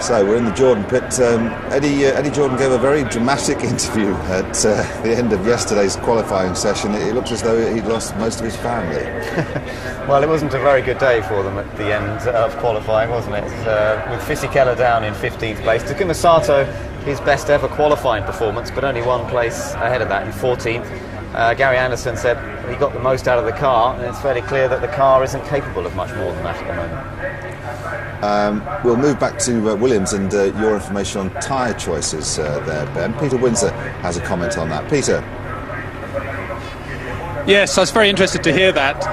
So we're in the Jordan pit. Eddie Jordan gave a very dramatic interview at the end of yesterday's qualifying session. It looked as though he'd lost most of his family. Well, it wasn't a very good day for them at the end of qualifying, wasn't it? With Fisichella down in 15th place. Takuma Sato, his best ever qualifying performance, but only one place ahead of that in 14th. Gary Anderson said he got the most out of the car, and it's fairly clear that the car isn't capable of much more than that at the moment. We'll move back to Williams and your information on tyre choices there, Ben. Peter Windsor has a comment on that. Peter. Yes, I was very interested to hear that.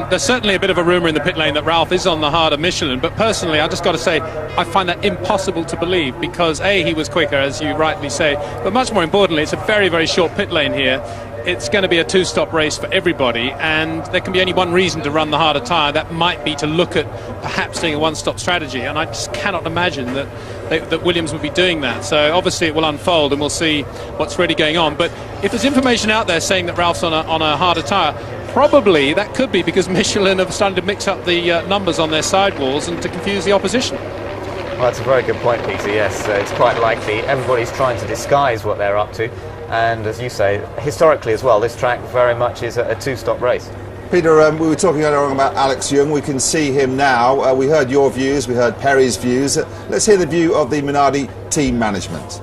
There's certainly a bit of a rumour in the pit lane that Ralph is on the harder Michelin, but personally, I just got to say, I find that impossible to believe because, A, he was quicker, as you rightly say, but much more importantly, it's a very, very short pit lane here. It's going to be a two-stop race for everybody, and there can be only one reason to run the harder tyre. That might be to look at perhaps doing a one-stop strategy, and I just cannot imagine that Williams would be doing that. So obviously it will unfold, and we'll see what's really going on. But if there's information out there saying that Ralph's on a harder tyre, probably that could be because Michelin have started to mix up the numbers on their sidewalls and to confuse the opposition. Well, that's a very good point, Peter. Yes, it's quite likely. Everybody's trying to disguise what they're up to. And as you say, historically as well, this track very much is a two-stop race. Peter, we were talking earlier on about Alex Young. We can see him now. We heard your views, we heard Perry's views. Let's hear the view of the Minardi team management.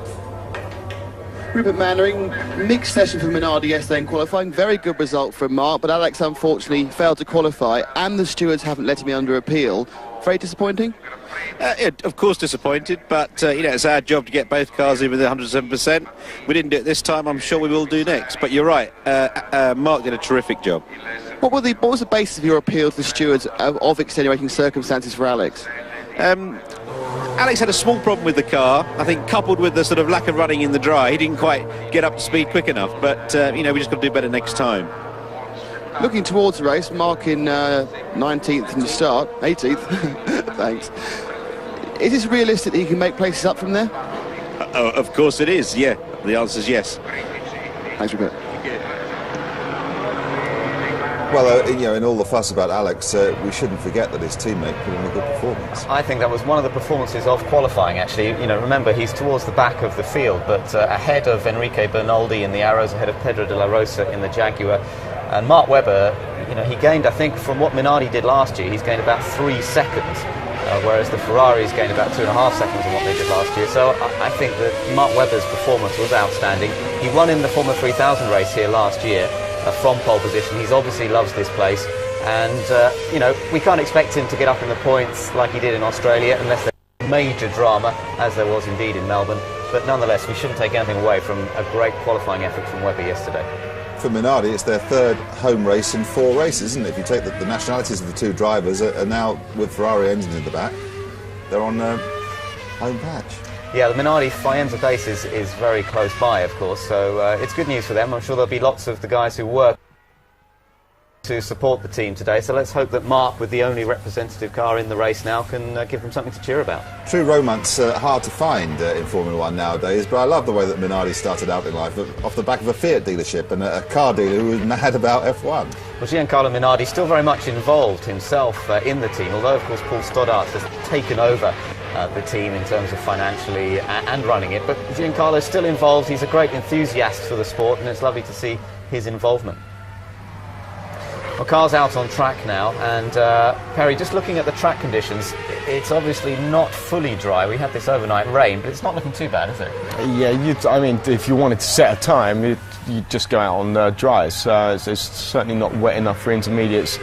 Rupert Mannering, mixed session for Minardi yesterday in qualifying. Very good result from Mark, but Alex unfortunately failed to qualify, and the stewards haven't let him under appeal. Very disappointing? Yeah, of course disappointed, but it's our job to get both cars in with 107%. We didn't do it this time. I'm sure we will do next. But you're right, Mark did a terrific job. What was the basis of your appeal to the stewards of extenuating circumstances for Alex? Alex had a small problem with the car, I think, coupled with the sort of lack of running in the dry. He didn't quite get up to speed quick enough, but we just got to do better next time. Looking towards the race, Mark in 19th from the start, 18th, thanks. Is this realistic that he can make places up from there? Of course it is, yeah. The answer is yes. Thanks, Rupert. Well, in all the fuss about Alex, we shouldn't forget that his teammate put in a good performance. I think that was one of the performances of qualifying, actually. Remember, he's towards the back of the field, but ahead of Enrique Bernaldi in the Arrows, ahead of Pedro de la Rosa in the Jaguar. And Mark Webber, he gained, I think, from what Minardi did last year, he's gained about 3 seconds, whereas the Ferraris gained about 2.5 seconds on what they did last year. So I think that Mark Webber's performance was outstanding. He won in the Formula 3000 race here last year from pole position. He obviously loves this place, and we can't expect him to get up in the points like he did in Australia unless there's major drama, as there was indeed in Melbourne. But nonetheless, we shouldn't take anything away from a great qualifying effort from Webber yesterday. For Minardi, it's their third home race in 4 races, isn't it? If you take the nationalities of the 2 drivers are now with Ferrari engines in the back, they're on home patch. Yeah, the Minardi Faenza base is very close by, of course, so it's good news for them. I'm sure there'll be lots of the guys who work to support the team today, so let's hope that Mark, with the only representative car in the race now, can give them something to cheer about. True romance, hard to find in Formula 1 nowadays, but I love the way that Minardi started out in life off the back of a Fiat dealership and a car dealer who was mad about F1. Well, Giancarlo Minardi still very much involved himself in the team, although of course Paul Stoddart has taken over the team in terms of financially and running it, but Giancarlo's still involved. He's a great enthusiast for the sport, and it's lovely to see his involvement. Well, car's out on track now, and Perry, just looking at the track conditions, it's obviously not fully dry. We had this overnight rain, but it's not looking too bad, is it? Yeah, if you wanted to set a time, you'd just go out on dries. It's certainly not wet enough for intermediates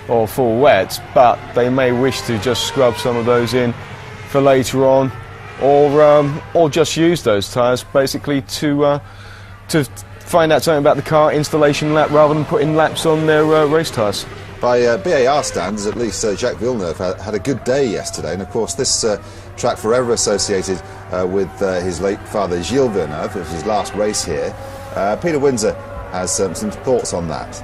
or full wets, but they may wish to just scrub some of those in for later on, or just use those tyres basically to find out something about the car installation lap rather than putting laps on their race tyres. By BAR standards, at least Jacques Villeneuve had a good day yesterday, and of course this track forever associated with his late father Gilles Villeneuve. It was his last race here. Peter Windsor has some thoughts on that.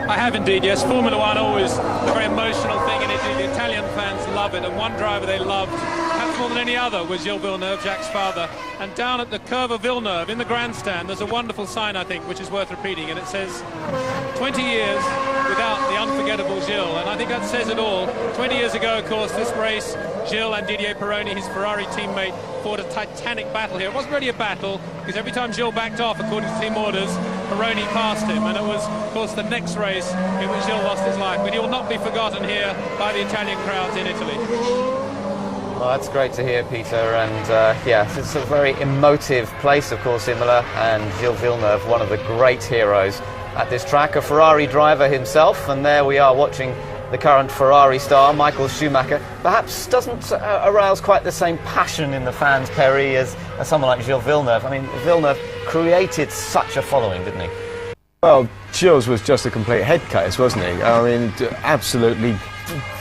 I have indeed, yes. Formula 1 always a very emotional thing, and the Italian fans love it, and one driver they loved, perhaps more than any other, was Gilles Villeneuve, Jacques' father. And down at the curve of Villeneuve, in the grandstand, there's a wonderful sign, I think, which is worth repeating, and it says 20 years without the unforgettable Gilles, and I think that says it all. 20 years ago, of course, this race, Gilles and Didier Pironi, his Ferrari teammate, fought a titanic battle here. It wasn't really a battle, because every time Gilles backed off, according to team orders, Pironi passed him, and it was, of course, the next race in which Gilles lost his life. But he will not be forgotten here by the Italian crowds in Italy. Well, that's great to hear, Peter, and yeah, it's a very emotive place, of course, Imola, and Gilles Villeneuve, one of the great heroes at this track, a Ferrari driver himself, and there we are watching the current Ferrari star, Michael Schumacher. Perhaps doesn't arouse quite the same passion in the fans, Perry, as someone like Gilles Villeneuve. I mean, Villeneuve created such a following, didn't he? Well, Gilles was just a complete head case, wasn't he? I mean, absolutely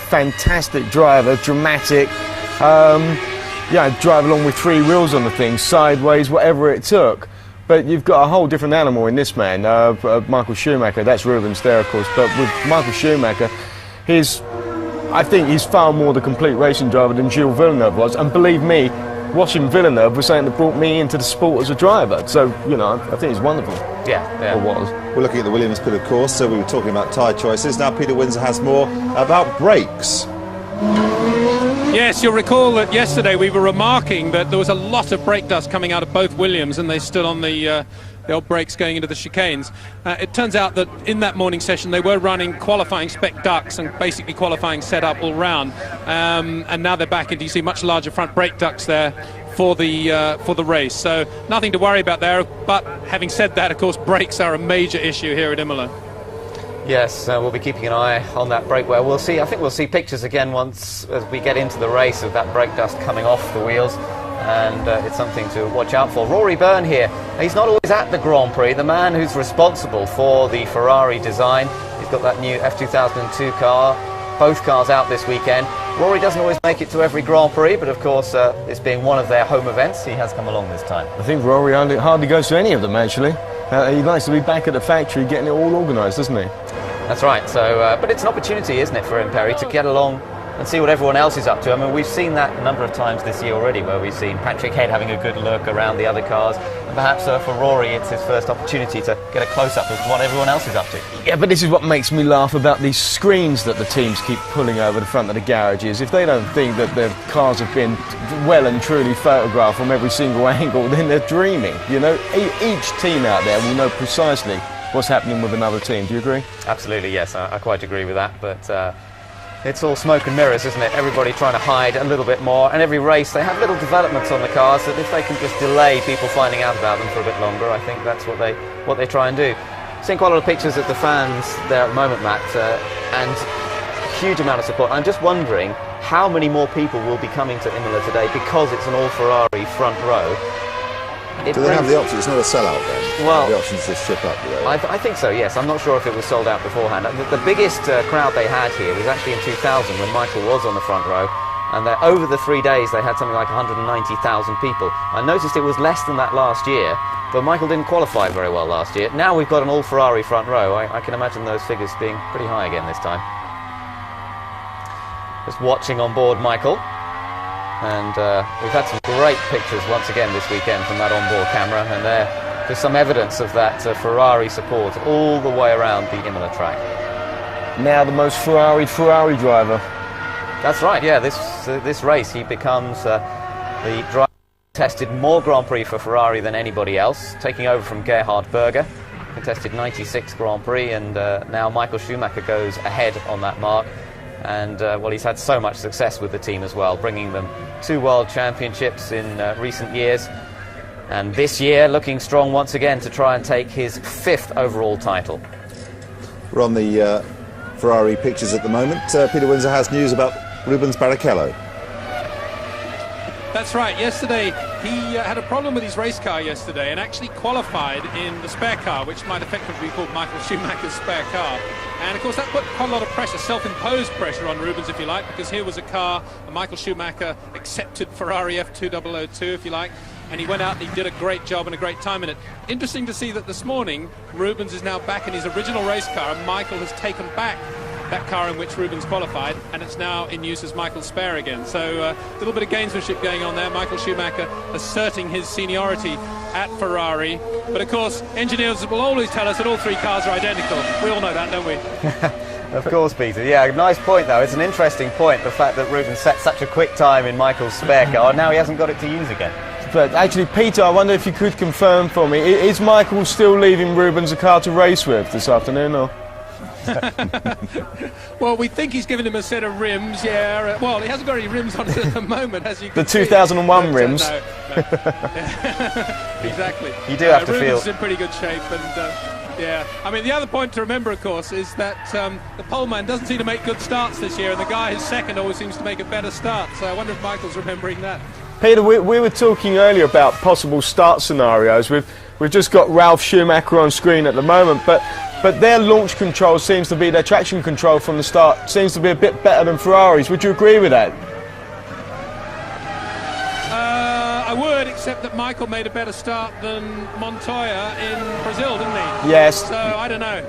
fantastic driver, dramatic. Yeah, drive along with three wheels on the thing, sideways, whatever it took. But you've got a whole different animal in this man, Michael Schumacher. That's Rubens there, of course. But with Michael Schumacher, I think he's far more the complete racing driver than Gilles Villeneuve was. And believe me, watching Villeneuve was something that brought me into the sport as a driver. So, you know, I think he's wonderful. Yeah. Or was. We're looking at the Williams pit, of course, so we were talking about tyre choices. Now Peter Windsor has more about brakes. Yes, you'll recall that yesterday we were remarking that there was a lot of brake dust coming out of both Williams, and they stood on the old brakes going into the chicanes. It turns out that in that morning session they were running qualifying spec ducts and basically qualifying setup all round, and now they're back, and you see much larger front brake ducts there for the race. So nothing to worry about there. But having said that, of course, brakes are a major issue here at Imola. Yes, we'll be keeping an eye on that brake wear. We'll see. I think we'll see pictures again once as we get into the race of that brake dust coming off the wheels, and it's something to watch out for. Rory Byrne here. He's not always at the Grand Prix. The man who's responsible for the Ferrari design. He's got that new F2002 car. Both cars out this weekend. Rory doesn't always make it to every Grand Prix, but of course, this being one of their home events, he has come along this time. I think Rory hardly goes to any of them, actually. He likes to be back at the factory getting it all organised, doesn't he? That's right. So, but it's an opportunity, isn't it, for him, Perry, to get along and see what everyone else is up to. I mean, we've seen that a number of times this year already, where we've seen Patrick Head having a good look around the other cars. And perhaps for Rory, it's his first opportunity to get a close-up of what everyone else is up to. Yeah, but this is what makes me laugh about these screens that the teams keep pulling over the front of the garages. If they don't think that their cars have been well and truly photographed from every single angle, then they're dreaming. You know, each team out there will know precisely what's happening with another team. Do you agree? Absolutely, yes. I quite agree with that. But it's all smoke and mirrors, isn't it? Everybody trying to hide a little bit more. And every race, they have little developments on the cars that if they can just delay people finding out about them for a bit longer, I think that's what they try and do. Seeing quite a lot of pictures of the fans there at the moment, Matt, and a huge amount of support. I'm just wondering how many more people will be coming to Imola today because it's an all-Ferrari front row. Do they have the option? It's not a sellout then? Well, the option to ship up, do they? I think so, yes. I'm not sure if it was sold out beforehand. The biggest crowd they had here was actually in 2000 when Michael was on the front row. And over the 3 days they had something like 190,000 people. I noticed it was less than that last year, but Michael didn't qualify very well last year. Now we've got an all-Ferrari front row. I can imagine those figures being pretty high again this time. Just watching on board Michael. And we've had some great pictures once again this weekend from that onboard camera, and there's some evidence of that Ferrari support all the way around the Imola track. Now the most Ferrari driver. That's right, yeah. This race he becomes the driver who tested more Grand Prix for Ferrari than anybody else, taking over from Gerhard Berger, who contested 96 Grand Prix, and now Michael Schumacher goes ahead on that mark. And, well, he's had so much success with the team as well, bringing them 2 World Championships in recent years. And this year, looking strong once again to try and take his 5th overall title. We're on the Ferrari pictures at the moment. Peter Windsor has news about Rubens Barrichello. That's right. Yesterday, he had a problem with his race car yesterday and actually qualified in the spare car, which might effectively be called Michael Schumacher's spare car. And, of course, that put quite a lot of pressure, self-imposed pressure on Rubens, if you like, because here was a car, a Michael Schumacher accepted Ferrari F2002, if you like, and he went out and he did a great job and a great time in it. Interesting to see that this morning, Rubens is now back in his original race car, and Michael has taken back that car in which Rubens qualified, and it's now in use as Michael's spare again. So a little bit of gamesmanship going on there. Michael Schumacher asserting his seniority at Ferrari. But of course, engineers will always tell us that all 3 cars are identical. We all know that, don't we? Of course, Peter. Yeah, nice point, though. It's an interesting point, the fact that Rubens set such a quick time in Michael's spare car. Now he hasn't got it to use again. But actually, Peter, I wonder if you could confirm for me, is Michael still leaving Rubens a car to race with this afternoon, or...? Well, we think he's given him a set of rims, yeah. Well, he hasn't got any rims on it at the moment, as you can see. The 2001 rims. No. Exactly. You do have to Rubens feel... is in pretty good shape, and yeah. I mean, the other point to remember, of course, is that the poleman doesn't seem to make good starts this year, and the guy who's second always seems to make a better start. So I wonder if Michael's remembering that. Peter, we were talking earlier about possible start scenarios. We've just got Ralf Schumacher on screen at the moment, but their launch control seems to be, their traction control from the start seems to be a bit better than Ferrari's. Would you agree with that? I would, except that Michael made a better start than Montoya in Brazil, didn't he? Yes. So I don't know.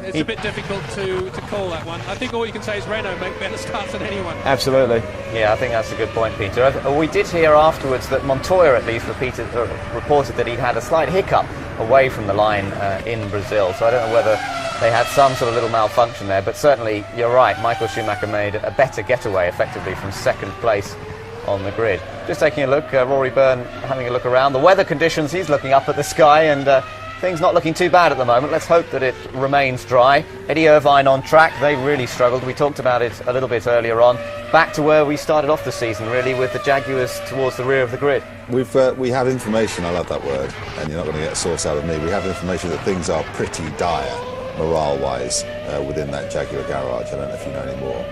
It's a bit difficult to call that one. I think all you can say is Renault make better starts than anyone. Absolutely. Yeah, I think that's a good point, Peter. We did hear afterwards that Montoya at least reported that he'd had a slight hiccup away from the line in Brazil. So I don't know whether they had some sort of little malfunction there, but certainly you're right. Michael Schumacher made a better getaway effectively from second place on the grid. Just taking a look, Rory Byrne having a look around. The weather conditions, he's looking up at the sky, and things not looking too bad at the moment. Let's hope that it remains dry. Eddie Irvine on track, they really struggled. We talked about it a little bit earlier on. Back to where we started off the season, really, with the Jaguars towards the rear of the grid. We have information, I love that word, and you're not going to get a source out of me. We have information that things are pretty dire, morale-wise, within that Jaguar garage. I don't know if you know any more.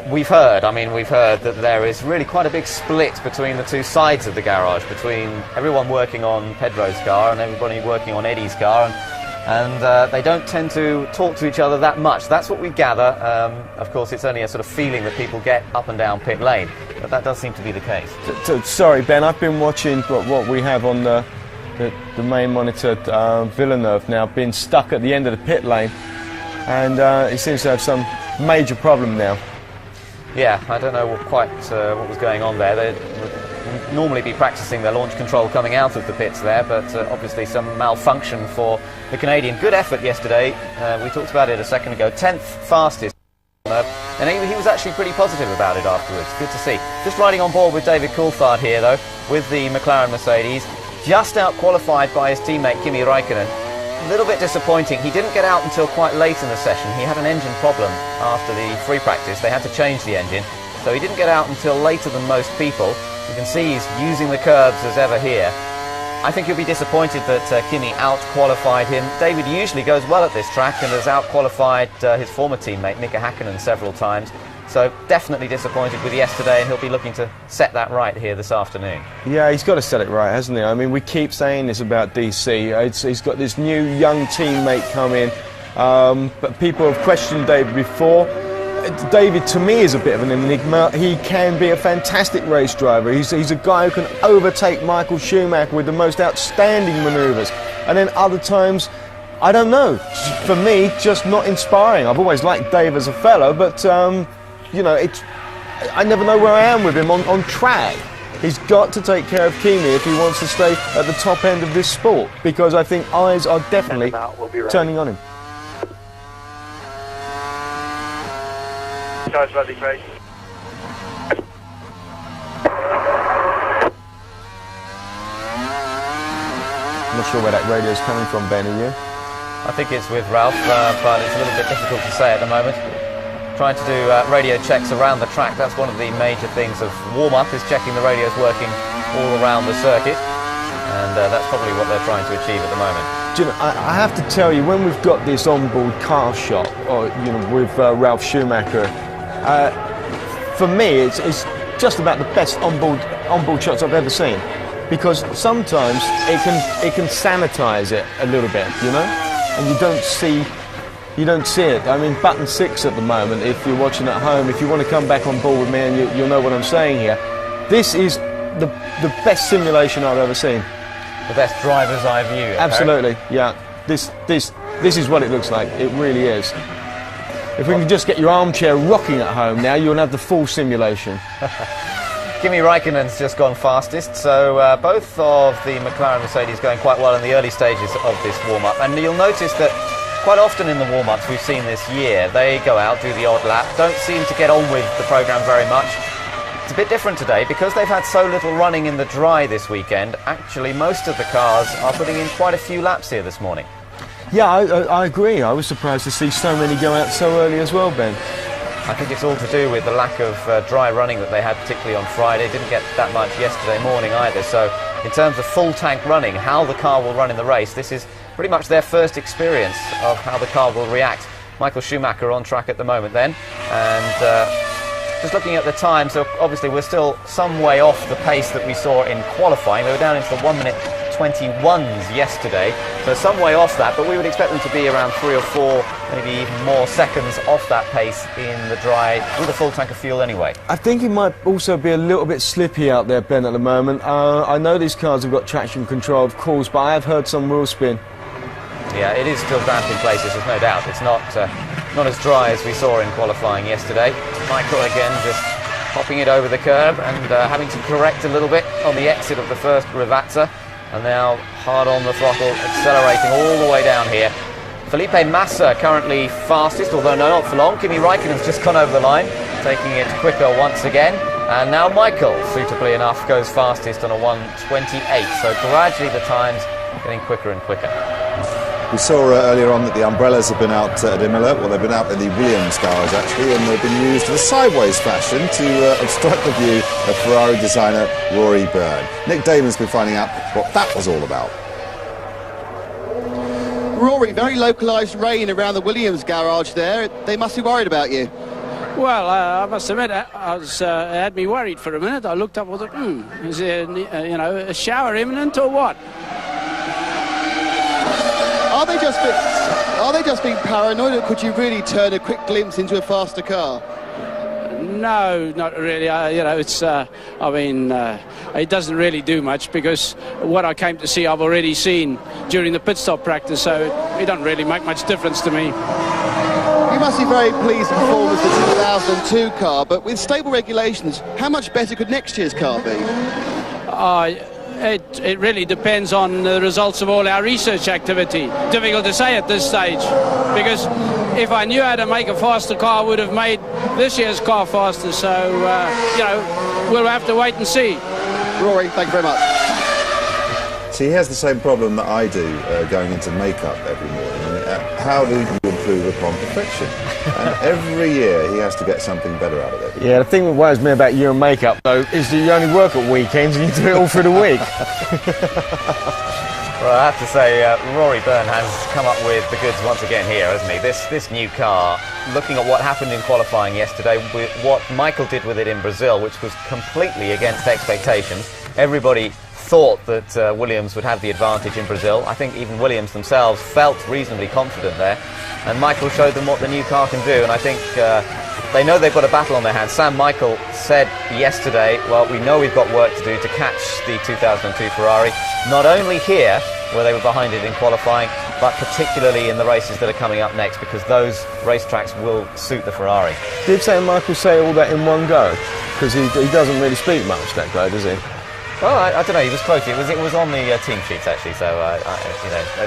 We've heard that there is really quite a big split between the two sides of the garage, between everyone working on Pedro's car and everybody working on Eddie's car, and they don't tend to talk to each other that much. That's what we gather. Of course, it's only a sort of feeling that people get up and down pit lane, but that does seem to be the case. Sorry, Ben, I've been watching what we have on the main monitor. Villeneuve now been stuck at the end of the pit lane, and he seems to have some major problem now. Yeah, I don't know quite what was going on there. They would normally be practicing their launch control coming out of the pits there, but obviously some malfunction for the Canadian. Good effort yesterday. We talked about it a second ago. 10th fastest. And he was actually pretty positive about it afterwards. Good to see. Just riding on board with David Coulthard here, though, with the McLaren Mercedes. Just out-qualified by his teammate Kimi Raikkonen. A little bit disappointing. He didn't get out until quite late in the session. He had an engine problem after the free practice. They had to change the engine, so he didn't get out until later than most people. You can see he's using the curbs as ever here. I think he'll be disappointed that Kimi out-qualified him. David usually goes well at this track and has out-qualified his former teammate Mika Hakkinen several times. So definitely disappointed with yesterday, and he'll be looking to set that right here this afternoon. Yeah, he's got to set it right, hasn't he? I mean, we keep saying this about DC. He's got this new young teammate coming, but people have questioned David before. David, to me, is a bit of an enigma. He can be a fantastic race driver. He's a guy who can overtake Michael Schumacher with the most outstanding manoeuvres. And then other times, I don't know. For me, just not inspiring. I've always liked Dave as a fellow, but... you know, I never know where I am with him on track. He's got to take care of Kimi if he wants to stay at the top end of this sport, because I think eyes are definitely turning on him. Charge ready, Craig. I'm not sure where that radio is coming from, Ben, are you? I think it's with Ralph, but it's a little bit difficult to say at the moment. Trying to do radio checks around the track. That's one of the major things of warm-up, is checking the radios working all around the circuit, and that's probably what they're trying to achieve at the moment. Do you know, I have to tell you, when we've got this onboard car shot, or with Ralf Schumacher, for me it's just about the best onboard shots I've ever seen, because sometimes it can sanitize it a little bit, and you don't see it. I mean, button 6 at the moment, if you're watching at home, if you want to come back on board with me, and you'll know what I'm saying here, this is the best simulation I've ever seen. The best driver's eye view. Absolutely, yeah. This is what it looks like. It really is. If we can just get your armchair rocking at home now, you'll have the full simulation. Kimi Raikkonen's just gone fastest, so both of the McLaren Mercedes going quite well in the early stages of this warm-up. And you'll notice that quite often in the warm-ups we've seen this year, they go out, do the odd lap, don't seem to get on with the programme very much. It's a bit different today because they've had so little running in the dry this weekend. Actually, most of the cars are putting in quite a few laps here this morning. Yeah, I agree. I was surprised to see so many go out so early as well, Ben. I think it's all to do with the lack of dry running that they had, particularly on Friday. Didn't get that much yesterday morning either. So in terms of full tank running, how the car will run in the race, this is pretty much their first experience of how the car will react. Michael Schumacher on track at the moment then, and just looking at the time, so obviously we're still some way off the pace that we saw in qualifying. They were down into the 1:21s yesterday, so some way off that, but we would expect them to be around 3 or 4, maybe even more seconds off that pace in the dry with a full tank of fuel anyway. I think it might also be a little bit slippy out there, Ben, at the moment. I know these cars have got traction control, of course, but I have heard some wheel spin. Yeah, it is still damp in places, there's no doubt. It's not as dry as we saw in qualifying yesterday. Michael again just popping it over the curb and having to correct a little bit on the exit of the first Rivazza. And now hard on the throttle, accelerating all the way down here. Felipe Massa currently fastest, although no, not for long. Kimi Raikkonen's just gone over the line, taking it quicker once again. And now Michael, suitably enough, goes fastest on a 1:28. So gradually the time's getting quicker and quicker. We saw earlier on that the umbrellas have been out at Imola. Well, they've been out in the Williams garage actually, and they've been used in a sideways fashion to obstruct the view of Ferrari designer Rory Byrne. Nick Damon's been finding out what that was all about. Rory, very localised rain around the Williams garage there. They must be worried about you. Well, I must admit, it had me worried for a minute. I looked up and thought, is there a shower imminent or what? Are they just being paranoid, or could you really turn a quick glimpse into a faster car? No, not really. It doesn't really do much because what I came to see, I've already seen during the pit stop practice, so it doesn't really make much difference to me. You must be very pleased with the performance of the 2002 car, but with stable regulations, how much better could next year's car be? It really depends on the results of all our research activity. Difficult to say at this stage, because if I knew how to make a faster car, I would have made this year's car faster. So, we'll have to wait and see. Rory, thank you very much. See, he has the same problem that I do going into makeup every morning. How do you improve upon perfection? And every year he has to get something better out of it. Yeah, the thing that worries me about you and makeup, though, is that you only work at weekends and you do it all through the week. Well, I have to say, Rory Byrne has come up with the goods once again here, hasn't he? This new car, looking at what happened in qualifying yesterday, with what Michael did with it in Brazil, which was completely against expectations. Everybody thought that Williams would have the advantage in Brazil. I think even Williams themselves felt reasonably confident there. And Michael showed them what the new car can do, and I think they know they've got a battle on their hands. Sam Michael said yesterday, well, we know we've got work to do to catch the 2002 Ferrari, not only here, where they were behind it in qualifying, but particularly in the races that are coming up next, because those racetracks will suit the Ferrari. Did Michael say all that in one go? Because he doesn't really speak much, that guy, does he? Well, I don't know, he was close. It was on the team sheets, actually, so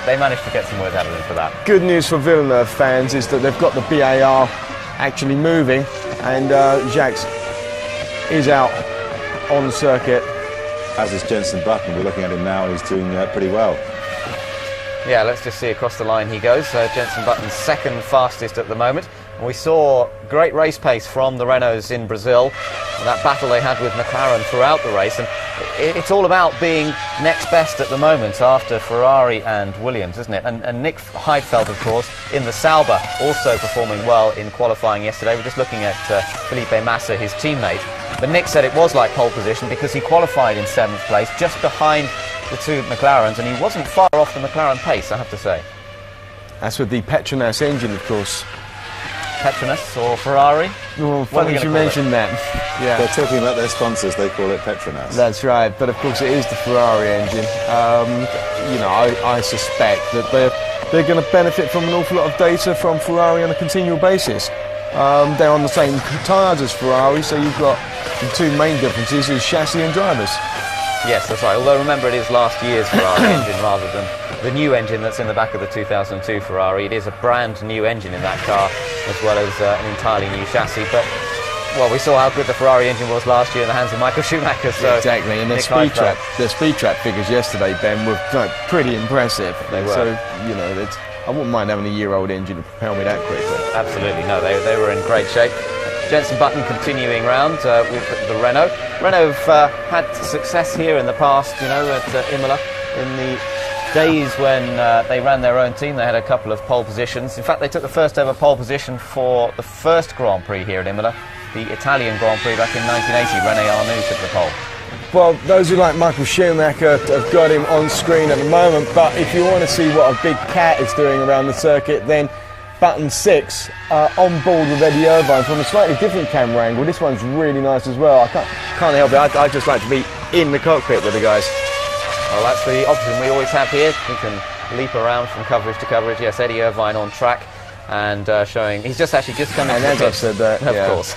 they managed to get some words out of him for that. Good news for Villeneuve fans is that they've got the BAR actually moving, and Jacques is out on the circuit. As is Jenson Button. We're looking at him now and he's doing pretty well. Yeah, let's just see across the line he goes. Jenson Button's second fastest at the moment. And we saw great race pace from the Renaults in Brazil, and that battle they had with McLaren throughout the race. And it's all about being next best at the moment after Ferrari and Williams, isn't it? And Nick Heidfeld, of course, in the Sauber, also performing well in qualifying yesterday. We're just looking at Felipe Massa, his teammate. But Nick said it was like pole position because he qualified in 7th place, just behind the two McLarens, and he wasn't far off the McLaren pace, I have to say. That's with the Petronas engine, of course. Petronas or Ferrari? Well, funny you mentioned that. Yeah. They're talking about their sponsors, they call it Petronas. That's right, but of course it is the Ferrari engine. I suspect that they're going to benefit from an awful lot of data from Ferrari on a continual basis. They're on the same tyres as Ferrari, so you've got the two main differences is chassis and drivers. Yes, that's right. Although remember, it is last year's Ferrari engine rather than the new engine that's in the back of the 2002 Ferrari. It is a brand new engine in that car, as well as an entirely new chassis. But well, we saw how good the Ferrari engine was last year in the hands of Michael Schumacher. So exactly, and their speed trap figures yesterday, Ben, were pretty impressive. They were. So you know, I wouldn't mind having a year-old engine to propel me that quickly. Absolutely, no, they were in great shape. Jenson Button continuing round with the Renault. Renault have had success here in the past, you know, at Imola. In the days when they ran their own team, they had a couple of pole positions. In fact, they took the first ever pole position for the first Grand Prix here at Imola, the Italian Grand Prix back in 1980. René Arnoux took the pole. Well, those who like Michael Schumacher have got him on screen at the moment, but if you want to see what a big cat is doing around the circuit, then Button 6 on board with Eddie Irvine from a slightly different camera angle. This one's really nice as well. I can't help it. I just like to be in the cockpit with the guys. Well, that's the option we always have here. We can leap around from coverage to coverage. Yes, Eddie Irvine on track and showing. He's just coming. And as I said that, of course.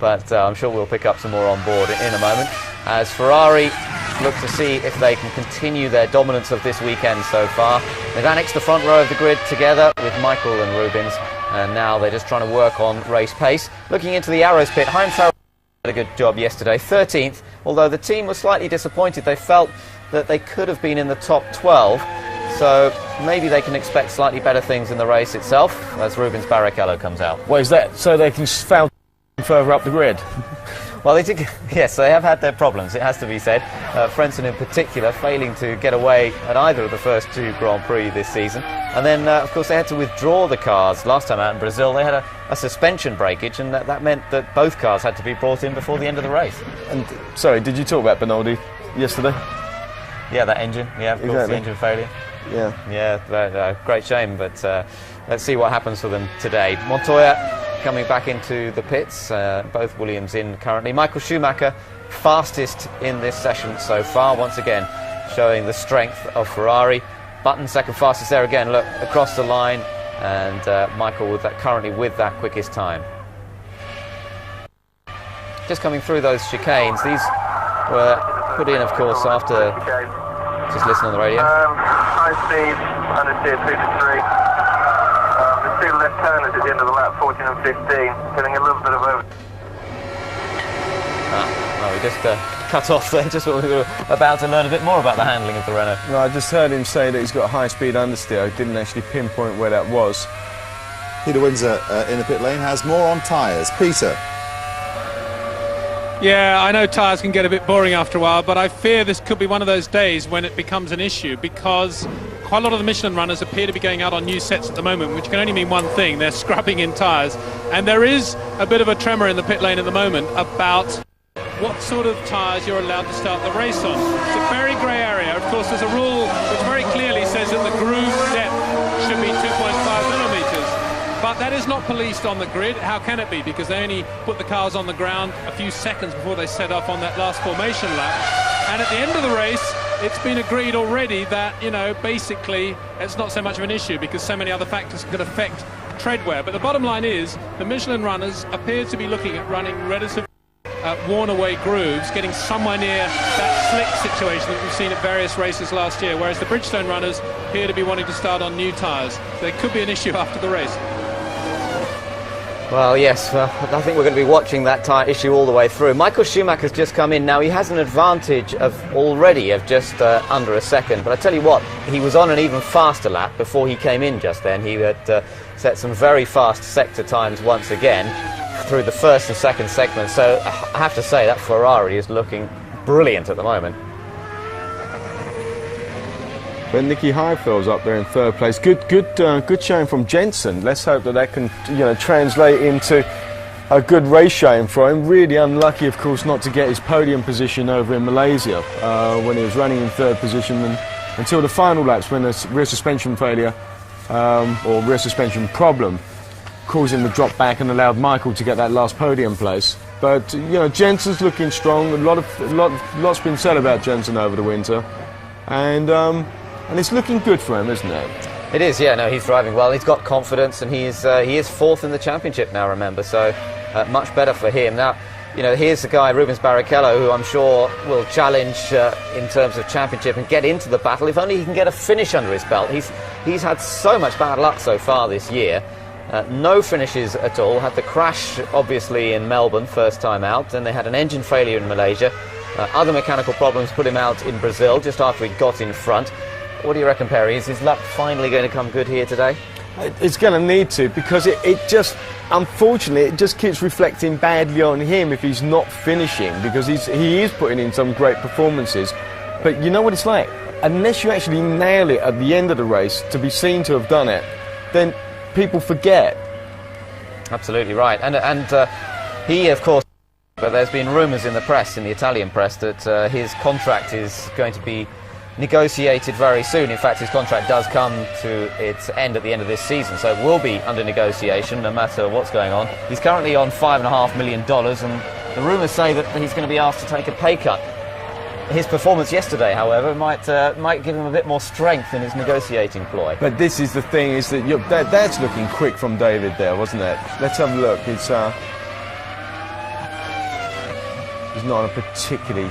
But I'm sure we'll pick up some more on board in a moment. As Ferrari look to see if they can continue their dominance of this weekend so far. They've annexed the front row of the grid together with Michael and Rubens, and now they're just trying to work on race pace. Looking into the Arrows pit, Heinz Harald did a good job yesterday, 13th, although the team was slightly disappointed. They felt that they could have been in the top 12, so maybe they can expect slightly better things in the race itself as Rubens Barrichello comes out. What is that? So they can foul further up the grid? Well, yes, they have had their problems, it has to be said. Frentzen in particular failing to get away at either of the first two Grand Prix this season. And then, of course, they had to withdraw the cars. Last time out in Brazil, they had a suspension breakage, and that meant that both cars had to be brought in before the end of the race. And sorry, did you talk about Bernaldi yesterday? Yeah, that engine. Yeah, of course, the engine failure. Yeah, great shame, but let's see what happens for them today. Montoya coming back into the pits, both Williams in currently. Michael Schumacher, fastest in this session so far, once again showing the strength of Ferrari. Button second fastest there again, look, across the line, and Michael currently with that quickest time. Just coming through those chicanes, these were put in, of course, after... Just listen on the radio. High speed, understeer 2 to 3. The two left turners at the end of the lap, 14 and 15, getting a little bit of over. We just cut off there, just when we were about to learn a bit more about the handling of the Renault. No, I just heard him say that he's got high speed understeer. I didn't actually pinpoint where that was. Peter Windsor in the pit lane has more on tyres. Peter. Yeah, I know tyres can get a bit boring after a while, but I fear this could be one of those days when it becomes an issue, because quite a lot of the Michelin runners appear to be going out on new sets at the moment, which can only mean one thing: they're scrubbing in tyres. And there is a bit of a tremor in the pit lane at the moment about what sort of tyres you're allowed to start the race on. It's a very grey area. Of course, there's a rule which very clearly says that the groove depth should be 2.5 millimetres. But that is not policed on the grid. How can it be? Because they only put the cars on the ground a few seconds before they set off on that last formation lap. And at the end of the race, it's been agreed already that, you know, basically it's not so much of an issue because so many other factors could affect tread wear. But the bottom line is the Michelin runners appear to be looking at running relatively worn away grooves, getting somewhere near that slick situation that we've seen at various races last year, whereas the Bridgestone runners appear to be wanting to start on new tyres. There could be an issue after the race. Well, yes, I think we're going to be watching that tyre issue all the way through. Michael Schumacher's just come in now. He has an advantage of just under a second. But I tell you what, he was on an even faster lap before he came in just then. He had set some very fast sector times once again through the first and second segments. So I have to say that Ferrari is looking brilliant at the moment. But Nicky Heidfeld's up there in third place. Good showing from Jenson. Let's hope that can, translate into a good race showing for him. Really unlucky, of course, not to get his podium position over in Malaysia when he was running in third position until the final laps, when the rear suspension failure or rear suspension problem caused him to drop back and allowed Michael to get that last podium place. But Jenson's looking strong. Lots been said about Jenson over the winter, and it's looking good for him, isn't it? It is, yeah. No, he's driving well. He's got confidence, and he is fourth in the championship now. Remember, so much better for him. Now, you know, here's the guy, Rubens Barrichello, who I'm sure will challenge in terms of championship and get into the battle, if only he can get a finish under his belt. He's had so much bad luck so far this year. No finishes at all. Had the crash, obviously, in Melbourne, first time out. Then they had an engine failure in Malaysia. Other mechanical problems put him out in Brazil just after he got in front. What do you reckon, Perry? Is his luck finally going to come good here today? It's going to need to, because it just, unfortunately, it just keeps reflecting badly on him if he's not finishing, because he is putting in some great performances. But you know what it's like? Unless you actually nail it at the end of the race to be seen to have done it, then people forget. Absolutely right. And he, of course, but there's been rumours in the press, in the Italian press, that his contract is going to be negotiated very soon. In fact, his contract does come to its end at the end of this season, so it will be under negotiation no matter what's going on. He's currently on $5.5 million, and the rumours say that he's going to be asked to take a pay cut. His performance yesterday, however, might give him a bit more strength in his negotiating ploy. But this is the thing, is that that's looking quick from David there, wasn't it? Let's have a look. It's he's not on a particularly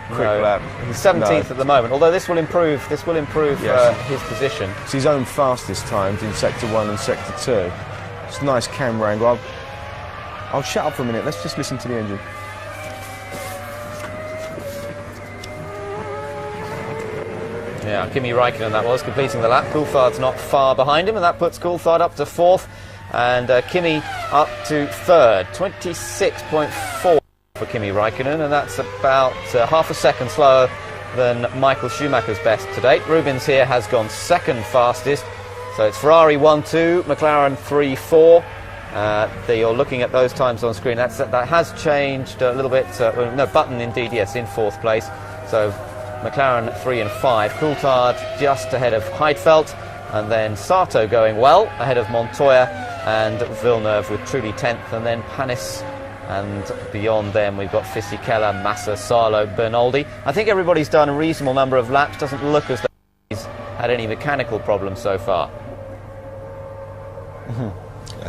quick lap. He's 17th at the moment, although this will improve Yes. his position. It's his own fastest times in Sector 1 and Sector 2. It's a nice camera angle. I'll shut up for a minute. Let's just listen to the engine. Yeah, Kimi Räikkönen that was, completing the lap. Coulthard's not far behind him, and that puts Coulthard up to 4th, and Kimi up to 3rd. 26.4 for Kimi Räikkönen, and that's about half a second slower than Michael Schumacher's best to date. Rubens here has gone 2nd fastest, so it's Ferrari 1-2, McLaren 3-4. You're looking at those times on screen. That has changed a little bit. No, Button indeed, yes, in 4th place. So McLaren 3 and 5. Coulthard just ahead of Heidfeld, and then Sato going well ahead of Montoya, and Villeneuve with truly 10th, and then Panis, and beyond them we've got Fisichella, Massa, Salo, Bernoldi. I think everybody's done a reasonable number of laps. Doesn't look as though he's had any mechanical problems so far.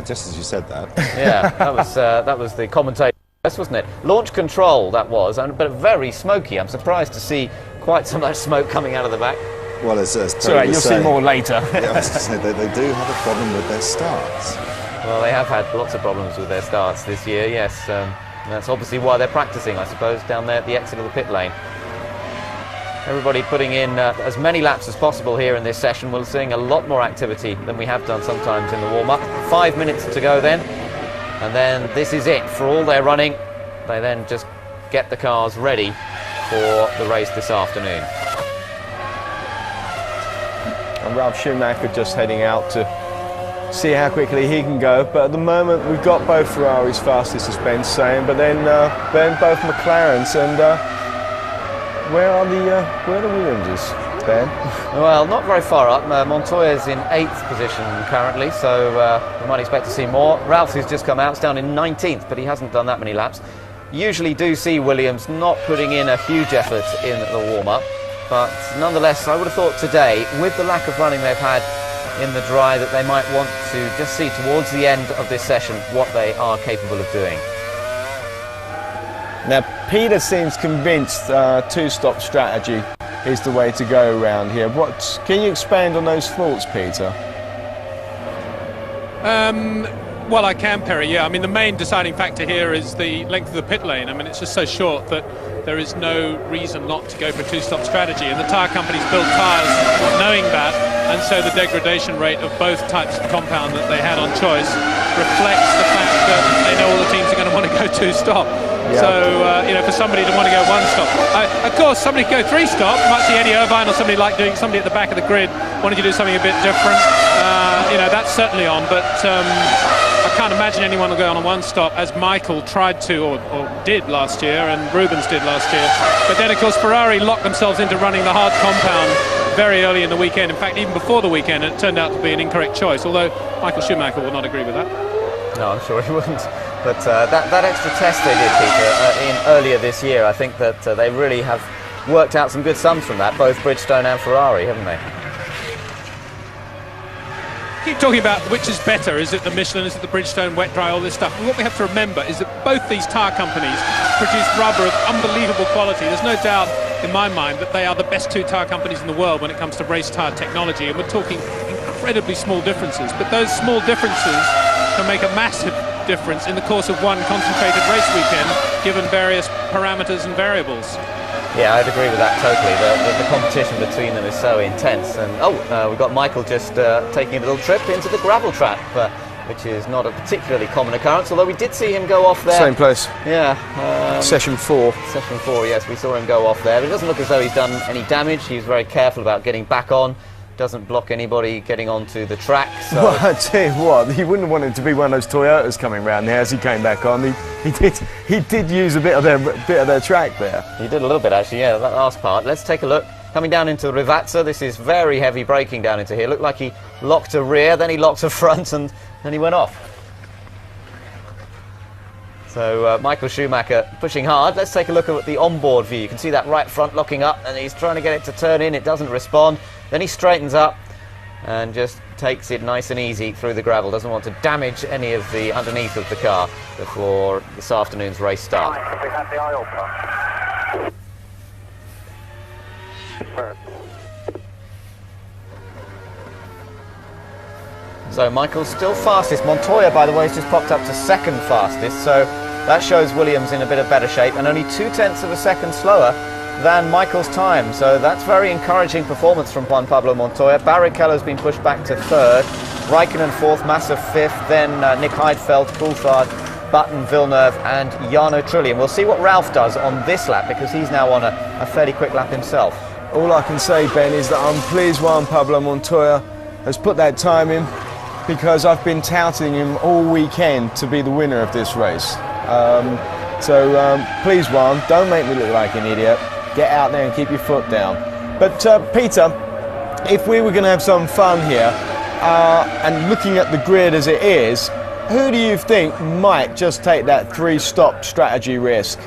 Just as you said that. Yeah, that was the commentator, wasn't it? Launch control, that was, but very smoky. I'm surprised to see quite so much smoke coming out of the back. Well, as Sorry, you'll see more later. Yeah, I was going to say, they do have a problem with their starts. Well, they have had lots of problems with their starts this year, yes. That's obviously why they're practicing, I suppose, down there at the exit of the pit lane. Everybody putting in as many laps as possible here in this session. We're seeing a lot more activity than we have done sometimes in the warm-up. 5 minutes to go then, and then this is it for all their running. They then just get the cars ready for the race this afternoon. And Ralf Schumacher just heading out to see how quickly he can go. But at the moment, we've got both Ferraris fastest, as Ben's saying, but then both McLarens. And where are the Williamses, Ben? Well, not very far up. Montoya's in 8th position currently, so we might expect to see more. Ralph's who's just come out is down in 19th, but he hasn't done that many laps. Usually do see Williams not putting in a huge effort in the warm-up, but nonetheless, I would have thought today, with the lack of running they've had in the dry, that they might want to just see towards the end of this session what they are capable of doing. Now, Peter seems convinced two-stop strategy is the way to go around here. Can you expand on those thoughts, Peter? Well, I can, Perry, yeah. I mean, the main deciding factor here is the length of the pit lane. I mean, it's just so short that there is no reason not to go for a two-stop strategy. And the tyre companies build tyres knowing that, and so the degradation rate of both types of compound that they had on choice reflects the fact that they know all the teams are going to want to go two-stop. Yeah. So, for somebody to want to go one-stop. Of course, somebody could go three-stop. You might see Eddie Irvine or somebody at the back of the grid wanting to do something a bit different. That's certainly on, but I can't imagine anyone will go on a one-stop, as Michael tried to or did last year, and Rubens did last year. But then, of course, Ferrari locked themselves into running the hard compound very early in the weekend. In fact, even before the weekend, it turned out to be an incorrect choice, although Michael Schumacher will not agree with that. No, I'm sure he wouldn't. But that extra test they did, Peter, earlier this year, I think that they really have worked out some good sums from that, both Bridgestone and Ferrari, haven't they? Keep talking about which is better. Is it the Michelin? Is it the Bridgestone, wet dry, all this stuff? But what we have to remember is that both these tyre companies produce rubber of unbelievable quality. There's no doubt in my mind that they are the best two tyre companies in the world when it comes to race tyre technology, and we're talking incredibly small differences. But those small differences can make a massive difference in the course of one concentrated race weekend, given various parameters and variables. Yeah, I'd agree with that totally. The competition between them is so intense. And we've got Michael just taking a little trip into the gravel trap, which is not a particularly common occurrence, although we did see him go off there. Same place. Yeah. Session 4. Session 4, yes, we saw him go off there. But it doesn't look as though he's done any damage. He's very careful about getting back on. Doesn't block anybody getting onto the track. So. Well, I tell you what, he wouldn't want it to be one of those Toyotas coming round there as he came back on. He did use a bit of their track there. He did a little bit actually, yeah, that last part. Let's take a look. Coming down into Rivazza, this is very heavy braking down into here. Looked like he locked a rear, then he locked a front, and then he went off. So Michael Schumacher pushing hard. Let's take a look at the onboard view. You can see that right front locking up, and he's trying to get it to turn in. It doesn't respond. Then he straightens up and just takes it nice and easy through the gravel. Doesn't want to damage any of the underneath of the car before this afternoon's race start. We have the oil pump. So Michael's still fastest. Montoya, by the way, has just popped up to second fastest. So that shows Williams in a bit of better shape and only 0.2 of a second slower than Michael's time. So that's very encouraging performance from Juan Pablo Montoya. Barrichello's been pushed back to third. Raikkonen fourth, Massa fifth. Then Nick Heidfeld, Coulthard, Button, Villeneuve and Jarno Trulli. And we'll see what Ralph does on this lap because he's now on a fairly quick lap himself. All I can say, Ben, is that I'm pleased Juan Pablo Montoya has put that time in because I've been touting him all weekend to be the winner of this race. Please, Juan, don't make me look like an idiot. Get out there and keep your foot down. But Peter, if we were going to have some fun here, and looking at the grid as it is, who do you think might just take that 3-stop strategy risk?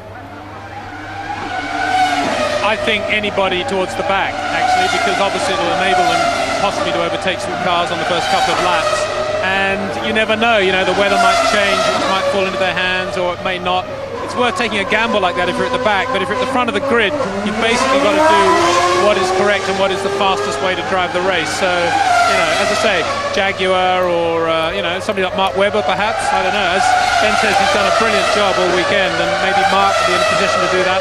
I think anybody towards the back, actually, because obviously it will enable them possibly to overtake some cars on the first couple of laps. And you never know, the weather might change, it might fall into their hands, or it may not. It's worth taking a gamble like that if you're at the back, but if you're at the front of the grid, you've basically got to do what is correct and what is the fastest way to drive the race. So, as I say, Jaguar or, somebody like Mark Webber perhaps, I don't know. As Ben says, he's done a brilliant job all weekend, and maybe Mark will be in a position to do that.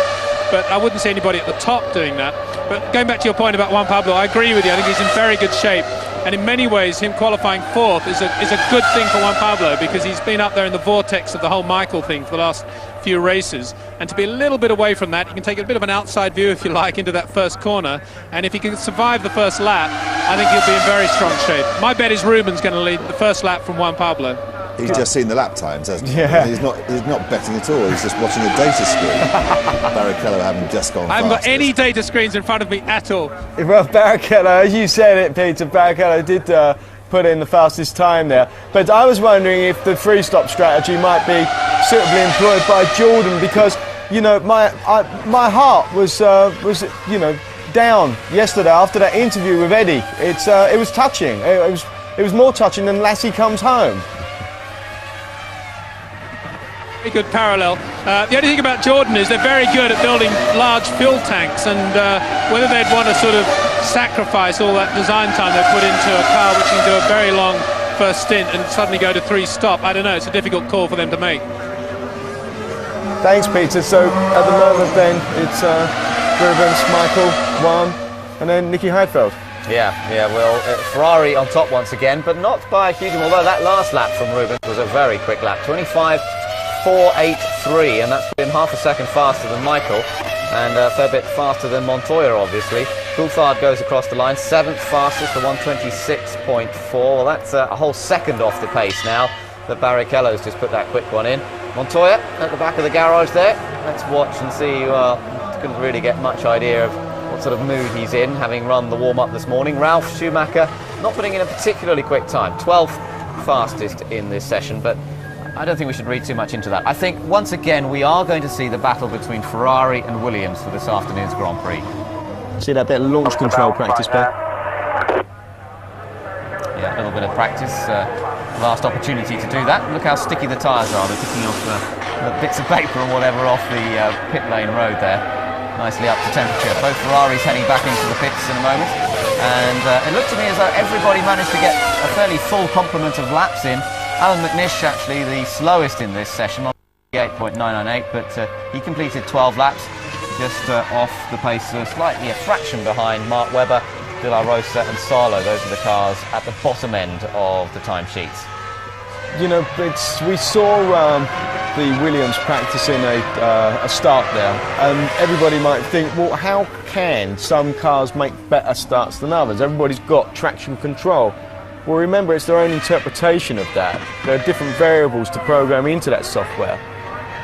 But I wouldn't see anybody at the top doing that. But going back to your point about Juan Pablo, I agree with you. I think he's in very good shape. And in many ways, him qualifying fourth is a good thing for Juan Pablo because he's been up there in the vortex of the whole Michael thing for the last few races. And to be a little bit away from that, you can take a bit of an outside view, if you like, into that first corner. And if he can survive the first lap, I think he'll be in very strong shape. My bet is Ruben's going to lead the first lap from Juan Pablo. He's just seen the lap times, hasn't he? Yeah. He's not betting at all. He's just watching a data screen. Barrichello having just gone I haven't got fastest. any data screens in front of me at all. Well, Barrichello, as you said it, Peter, Barrichello did put in the fastest time there. But I was wondering if the 3-stop strategy might be suitably employed by Jordan because, my heart was down yesterday after that interview with Eddie. It was touching. It was more touching than Lassie Comes Home. Very good parallel. The only thing about Jordan is they're very good at building large fuel tanks, and whether they'd want to sort of sacrifice all that design time they put into a car which can do a very long first stint and suddenly go to 3-stop, I don't know, it's a difficult call for them to make. Thanks, Peter. So at the moment then it's Rubens, Michael, Juan and then Nicky Heidfeld. Yeah, well, Ferrari on top once again, but not by a huge amount, although that last lap from Rubens was a very quick lap, 25.483, and that's been half a second faster than Michael, and a fair bit faster than Montoya, obviously. Coulthard goes across the line, 7th fastest for 126.4. Well, that's a whole second off the pace now that Barrichello's just put that quick one in. Montoya at the back of the garage there. Let's watch and see. Well, couldn't really get much idea of what sort of mood he's in, having run the warm-up this morning. Ralph Schumacher not putting in a particularly quick time, 12th fastest in this session, but I don't think we should read too much into that. I think once again we are going to see the battle between Ferrari and Williams for this afternoon's Grand Prix. See that bit of launch control practice, Ben? Yeah, a little bit of practice. Last opportunity to do that. Look how sticky the tyres are. They're picking off bits of paper and whatever off the pit lane road there. Nicely up to temperature. Both Ferraris heading back into the pits in a moment. And it looked to me as though everybody managed to get a fairly full complement of laps in. Alan McNish actually the slowest in this session on 8.998, but he completed 12 laps, just off the pace, slightly a fraction behind Mark Webber, De La Rosa and Salo. Those are the cars at the bottom end of the timesheets. You know, we saw the Williams practicing a start there, and everybody might think, well, how can some cars make better starts than others? Everybody's got traction control. Well, remember, it's their own interpretation of that. There are different variables to program into that software,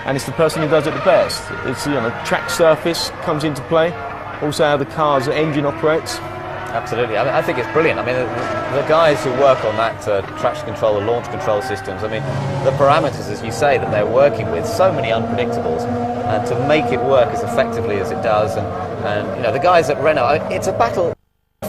and it's the person who does it the best. It's, you know, track surface comes into play, also how the car's engine operates. Absolutely. I think it's brilliant. I mean, the guys who work on that traction control or launch control systems, I mean, the parameters, as you say, that they're working with, so many unpredictables, and to make it work as effectively as it does, and you know, the guys at Renault, it's a battle.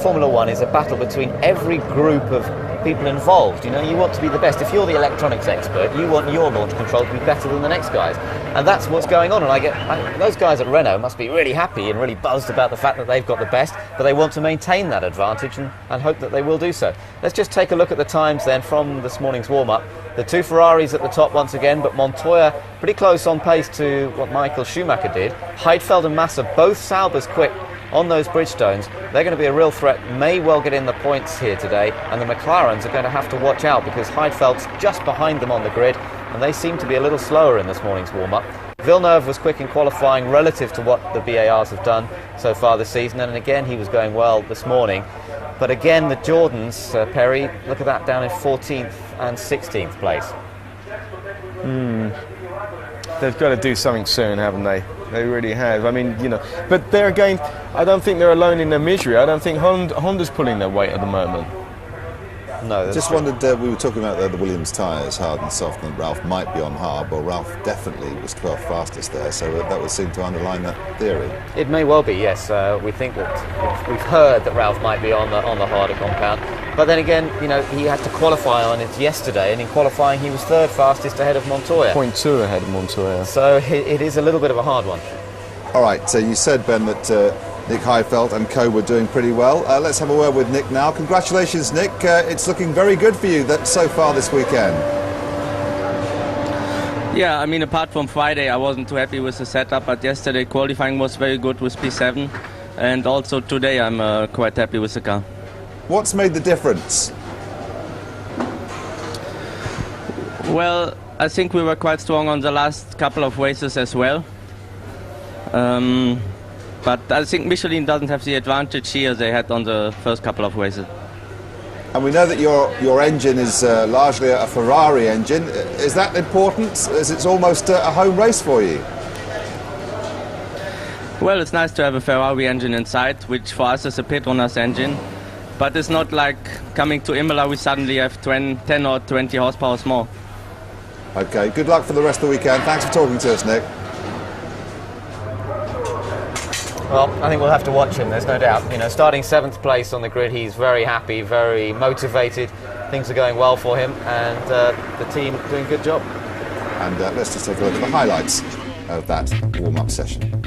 Formula One is a battle between every group of people involved. You know, you want to be the best. If you're the electronics expert, you want your launch control to be better than the next guys, and that's what's going on. And those guys at Renault must be really happy and really buzzed about the fact that they've got the best, but they want to maintain that advantage and hope that they will do so. Let's just take a look at the times then from this morning's warm-up. The two Ferraris at the top once again, but Montoya pretty close on pace to what Michael Schumacher did. Heidfeld and Massa, both Saubers quick on those Bridgestones. They're going to be a real threat, may well get in the points here today, and the McLarens are going to have to watch out because Heidfeld's just behind them on the grid, and they seem to be a little slower in this morning's warm-up. Villeneuve was quick in qualifying relative to what the BARs have done so far this season, and again he was going well this morning. But again, the Jordans, Perry, look at that, down in 14th and 16th place. They've got to do something soon, haven't they? They really have. I mean, you know, but there again, I don't think they're alone in their misery. I don't think Honda's pulling their weight at the moment. No, just wondered, we were talking about the Williams tyres, hard and soft, and Ralph might be on hard. Well, Ralph definitely was 12th fastest there, so that would seem to underline that theory. It may well be, yes. We think that we've heard that Ralph might be on the harder compound, but then again, you know, he had to qualify on it yesterday, and in qualifying he was third fastest ahead of Montoya. 0.2 ahead of Montoya. So it is a little bit of a hard one. All right, so you said, Ben, that Nick Heidfeld and co were doing pretty well. Let's have a word with Nick now. Congratulations, Nick. It's looking very good for you so far this weekend. Yeah, I mean, apart from Friday, I wasn't too happy with the setup, but yesterday qualifying was very good with P7, and also today I'm quite happy with the car. What's made the difference? Well, I think we were quite strong on the last couple of races as well. But I think Michelin doesn't have the advantage here they had on the first couple of races. And we know that your engine is largely a Ferrari engine. Is that important, as it's almost a home race for you? Well, it's nice to have a Ferrari engine inside, which for us is a Petronas engine. But it's not like coming to Imola, we suddenly have 10 or 20 horsepower more. OK, good luck for the rest of the weekend. Thanks for talking to us, Nick. Well, I think we'll have to watch him, there's no doubt. You know, starting 7th place on the grid, he's very happy, very motivated. Things are going well for him, and the team doing a good job. And let's just take a look at the highlights of that warm-up session.